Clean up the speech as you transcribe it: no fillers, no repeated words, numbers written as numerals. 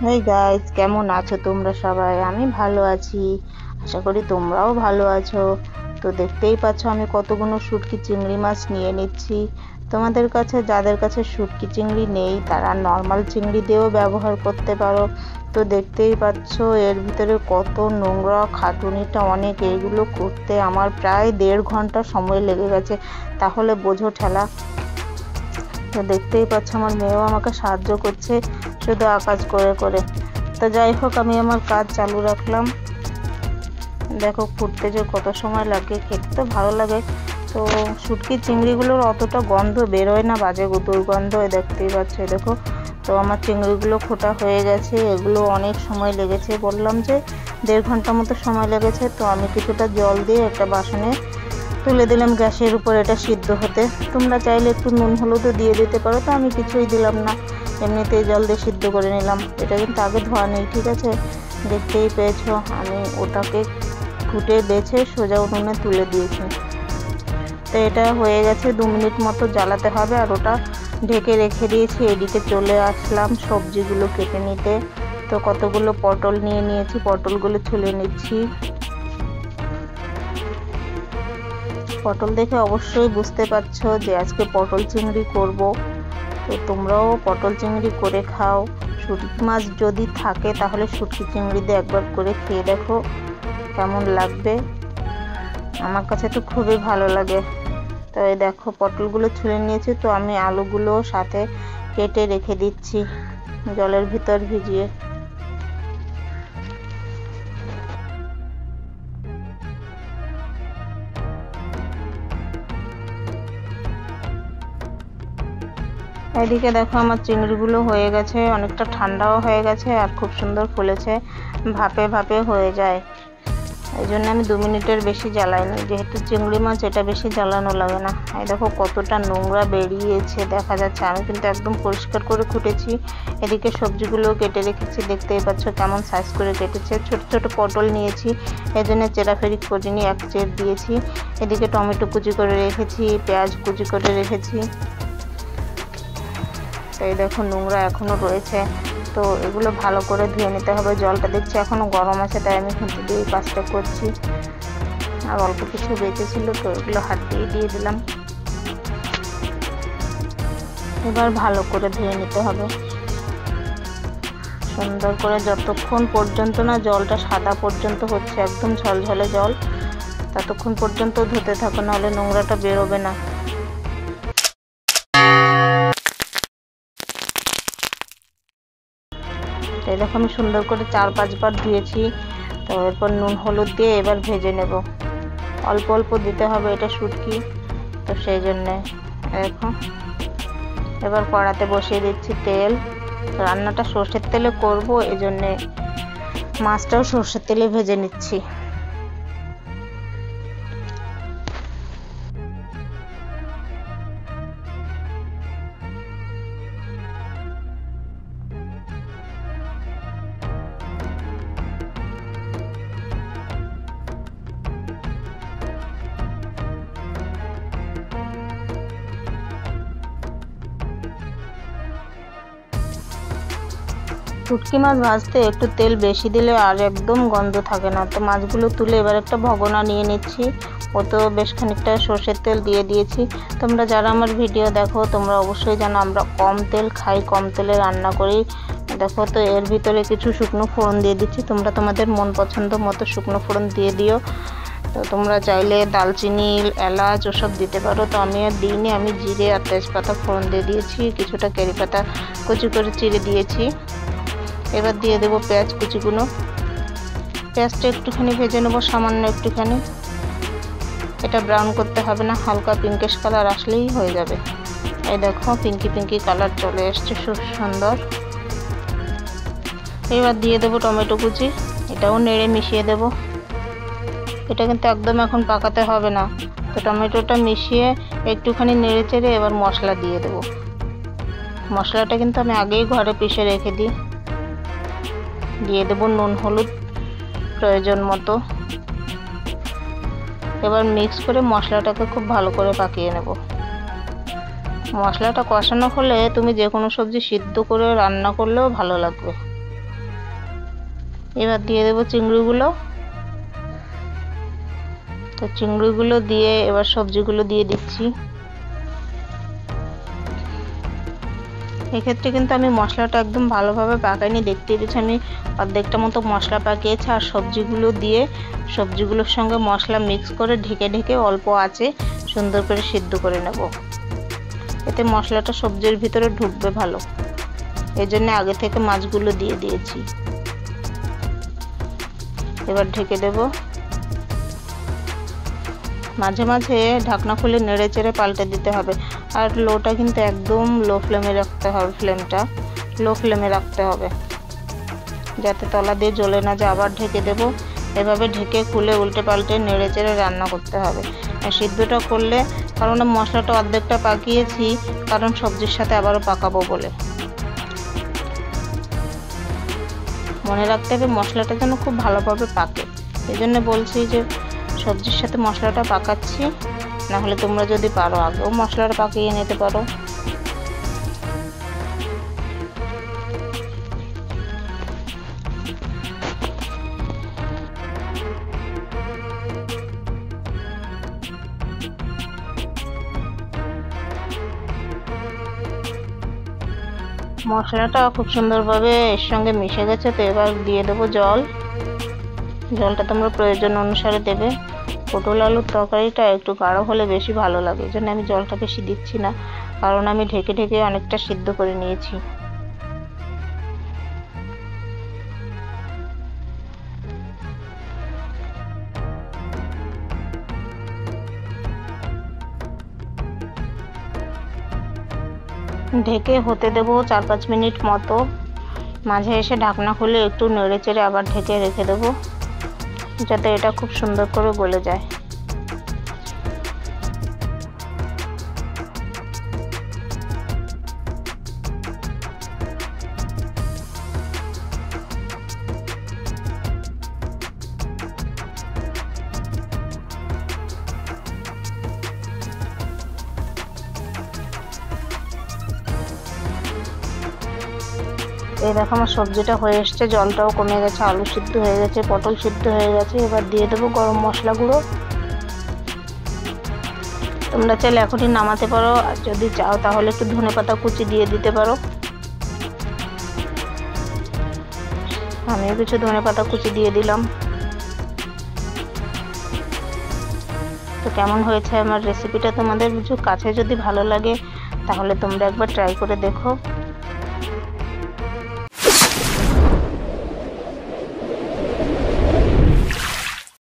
Hey guys, কেমন আছো তোমরা সবাই? আমি ভালো আছি, আশা করি তোমরাও ভালো আছো। তো দেখতেই পাচ্ছ আমি কতগুলো শুটকি চিংড়ি মাছ নিয়ে নিচ্ছি। তোমাদের কাছে যাদের কাছে শুটকি চিংড়ি নেই তারা নর্মাল চিংড়ি দিয়েও ব্যবহার করতে পারো। তো দেখতেই পাচ্ছ এর ভিতরে কত নোংরা, খাটুনিটা অনেক। এইগুলো করতে আমার প্রায় 1.5 ঘন্টা সময় লেগে গেছে, তাহলে বোঝো ঠেলা। তো দেখতেই পাচ্ছ আমার মেয়েও আমাকে সাহায্য করছে শুধু আকাজ করে করে। তো যাই হোক, আমি আমার কাজ চালু রাখলাম। দেখো ফুটতে যে কত সময় লাগে, খেতে তো ভালো লাগে। তো শুটকি চিংড়িগুলোর অতটা গন্ধ বেরোয় না, বাজে দুর্গন্ধ। দেখতেই পাচ্ছ, দেখো। তো আমার চিংড়িগুলো খোটা হয়ে গেছে, এগুলো অনেক সময় লেগেছে, বললাম যে 1.5 ঘন্টা মতো সময় লেগেছে। তো আমি কিছুটা জল দিয়ে একটা বাসনে তুলে দিলাম গ্যাসের উপর এটা সিদ্ধ হতে। তোমরা চাইলে একটু নুন হলুদও দিয়ে দিতে পারো, তো আমি কিছুই দিলাম না, এমনিতেই জল দিয়ে সিদ্ধ করে নিলাম। এটা কিন্তু আগে ধোয়া নেই, ঠিক আছে? দেখতেই পেয়েছো আমি ওটাকে ফুটে বেছে সোজা উনুনে তুলে দিয়েছি। তো এটা হয়ে গেছে, 2 মিনিট মতো জ্বালাতে হবে, আর ওটা ঢেকে রেখে দিয়েছি। এদিকে চলে আসলাম সবজিগুলো কেটে নিতে। তো কতগুলো পটল নিয়ে নিয়েছি, পটলগুলো ছুলে নিচ্ছি। পটল দেখে অবশ্যই বুঝতে পারছো যে আজকে পটল চিংড়ি করব। তো তোমরাও পটল চিংড়ি করে খাও। শুটকি মাছ যদি থাকে তাহলে শুটকি চিংড়ি দিয়ে একবার করে খেয়ে দেখো কেমন লাগবে। আমার কাছে তো খুবই ভালো লাগে। তো এই দেখো পটলগুলো ছুলে নিয়েছি। তো আমি আলুগুলো সাথে কেটে রেখে দিচ্ছি জলের ভিতর ভিজিয়ে। এদিকে দেখো আমার চিংড়িগুলো হয়ে গেছে, অনেকটা ঠান্ডাও হয়ে গেছে, আর খুব সুন্দর ফুলেছে, ভাপে ভাপে হয়ে যায়। এই জন্য আমি 2 মিনিটের বেশি জ্বালাইনি, যেহেতু চিংড়ি মাছ এটা বেশি জ্বালানো লাগে না। এই দেখো কতটা নোংরা বেরিয়েছে দেখা যাচ্ছে, আমি কিন্তু একদম পরিষ্কার করে কুটেছি। এদিকে সবজিগুলো কেটে রেখেছি, দেখতেই পাচ্ছ কেমন সাইজ করে কেটেছে। ছোট ছোট পটল নিয়েছি, এই জন্য চেরাফেরি করিনি, এক চের দিয়েছি। এদিকে টমেটো কুচি করে রেখেছি, পেঁয়াজ কুচি করে রেখেছি। তো এই দেখো নোংরা এখনো রয়েছে, তো এগুলো ভালো করে ধুয়ে নিতে হবে। জলটা দেখছি এখনো গরম আছে, তাই আমি খুঁটি দিয়ে কাজটা করছি। আর অল্প কিছু বেঁচেছিল, তো এগুলো হাত দিয়ে দিলাম। এবার ভালো করে ধুয়ে নিতে হবে সুন্দর করে, যতক্ষণ পর্যন্ত না জলটা সাদা পর্যন্ত হচ্ছে, একদম ঝলঝলে জল, ততক্ষণ পর্যন্ত ধুতে থাকো, নাহলে নোংরাটা বেরোবে না। এই দেখো আমি সুন্দর করে 4-5 বার ধুয়েছি। তো এরপর নুন হলুদ দিয়ে এবার ভেজে নেব। অল্প অল্প দিতে হবে, এটা শুটকি তো সেই জন্যে। দেখো এবার কড়াতে বসিয়ে দিচ্ছি তেল। রান্নাটা সর্ষের তেলে করব, এই জন্যে মাছটাও সর্ষের তেলে ভেজে নিচ্ছি। শুটকি মাছ ভাজতে একটু তেল বেশি দিলে আর একদম গন্ধ থাকে না। তো মাছগুলো তুলে এবার একটা ভগোনা নিয়ে নিচ্ছি, ও তো বেশ খানিকটা সর্ষের তেল দিয়ে দিয়েছি। তোমরা যারা আমার ভিডিও দেখো তোমরা অবশ্যই জানো আমরা কম তেল খাই, কম তেলে রান্না করি। দেখো তো এর ভিতরে কিছু শুকনো ফোড়ন দিয়ে দিচ্ছি, তোমরা তোমাদের মন পছন্দ মতো শুকনো ফোড়ন দিয়ে দিও। তো তোমরা চাইলে দালচিনি, এলাচ ওসব দিতে পারো, তো আমি আর দিইনি। আমি জিরে আর তেজপাতা ফোড়ন দিয়ে দিয়েছি, কিছুটা কারি পাতা কুচি করে চিড়ে দিয়েছি। এবার দিয়ে দেবো পেঁয়াজ কুচিগুলো। পেঁয়াজটা একটুখানি ভেজে নেবো, সামান্য একটুখানি, এটা ব্রাউন করতে হবে না, হালকা পিঙ্কিশ কালার আসলেই হয়ে যাবে। এই দেখো পিঙ্কি পিঙ্কি কালার চলে এসছে, খুব সুন্দর। এবার দিয়ে দেবো টমেটো কুচি, এটাও নেড়ে মিশিয়ে দেব। এটা কিন্তু একদম এখন পাকাতে হবে না। তো টমেটোটা মিশিয়ে একটুখানি নেড়ে চেড়ে এবার মশলা দিয়ে দেবো। মশলাটা কিন্তু আমি আগেই ঘরে পিষে রেখে দিই। দিয়ে দেবো নুন হলুদ প্রয়োজন মতো। এবার মিক্স করে মশলাটাকে খুব ভালো করে পাকিয়ে নেব। মশলাটা কষানো হলে তুমি যে কোনো সবজি সিদ্ধ করে রান্না করলেও ভালো লাগবে। এবার দিয়ে দেবো চিংড়িগুলো। তো চিংড়িগুলো দিয়ে এবার সবজিগুলো দিয়ে দিচ্ছি। এক্ষেত্রে কিন্তু আমি মশলাটা একদম ভালোভাবে পাকাইনি, দেখতেই পেয়েছি আমি অর্ধেকটা মতো মশলা পাকিয়েছি। আর সবজিগুলো দিয়ে সবজিগুলোর সঙ্গে মশলা মিক্স করে ঢেকে ঢেকে অল্প আঁচে সুন্দর করে সিদ্ধ করে নেব। এতে মশলাটা সবজির ভিতরে ঢুকবে ভালো, এই জন্য আগে থেকে মাছগুলো দিয়ে দিয়েছি। এবার ঢেকে দেব। মাঝে মাঝে ঢাকনা খুলে নেড়ে চেড়ে পাল্টে দিতে হবে। আর লোটা কিন্তু একদম লো ফ্লেমে রাখতে হবে, ফ্লেমটা লো ফ্লেমে রাখতে হবে যাতে তলা দিয়ে জ্বলে না যায়। আবার ঢেকে দেব। এভাবে ঢেকে খুলে উল্টে পাল্টে নেড়ে চেড়ে রান্না করতে হবে। সিদ্ধটা করলে, কারণ মশলাটা অর্ধেকটা পাকিয়েছি, কারণ সবজির সাথে আবারও পাকাবো বলে। মনে রাখতে হবে মশলাটা যেন খুব ভালোভাবে পাকে, এই জন্য বলছি যে সবজির সাথে মশলাটা পাকাচ্ছি। না হলে তোমরা যদি পারো আগেও মশলাটা পাকিয়ে নিতে পারো। মশলাটা খুব সুন্দরভাবে এর সঙ্গে মিশে গেছে। তো এবার দিয়ে দেবো জল। জলটা তোমরা প্রয়োজন অনুসারে দেবে। পটল আলুর তরকারিটা একটু গাঢ় হলে বেশি ভালো লাগে, এই জন্য আমি জলটা বেশি দিচ্ছি না, কারণ আমি ঢেকে ঢেকে অনেকটা সিদ্ধ করে নিয়েছি। ঢেকে হতে দেবো 4-5 মিনিট মতো। মাঝে এসে ঢাকনা খুলে একটু নেড়ে চেড়ে আবার ঢেকে রেখে দেবো, যাতে এটা খুব সুন্দর করে গলে যায়। এই দেখো আমার সবজিটা হয়ে এসছে, জলটাও কমে গেছে, আলু সিদ্ধ হয়ে গেছে, পটল সিদ্ধ হয়ে গেছে। এবার দিয়ে দেবো গরম মশলা গুঁড়ো। তোমরা চাইলে এখনই নামাতে পারো, আর যদি চাও তাহলে একটু ধনেপাতা কুচি দিয়ে দিতে পারো। আমিও কিছু ধনেপাতা কুচি দিয়ে দিলাম। তো কেমন হয়েছে আমার রেসিপিটা তোমাদের কাছে যদি ভালো লাগে তাহলে তোমরা একবার ট্রাই করে দেখো।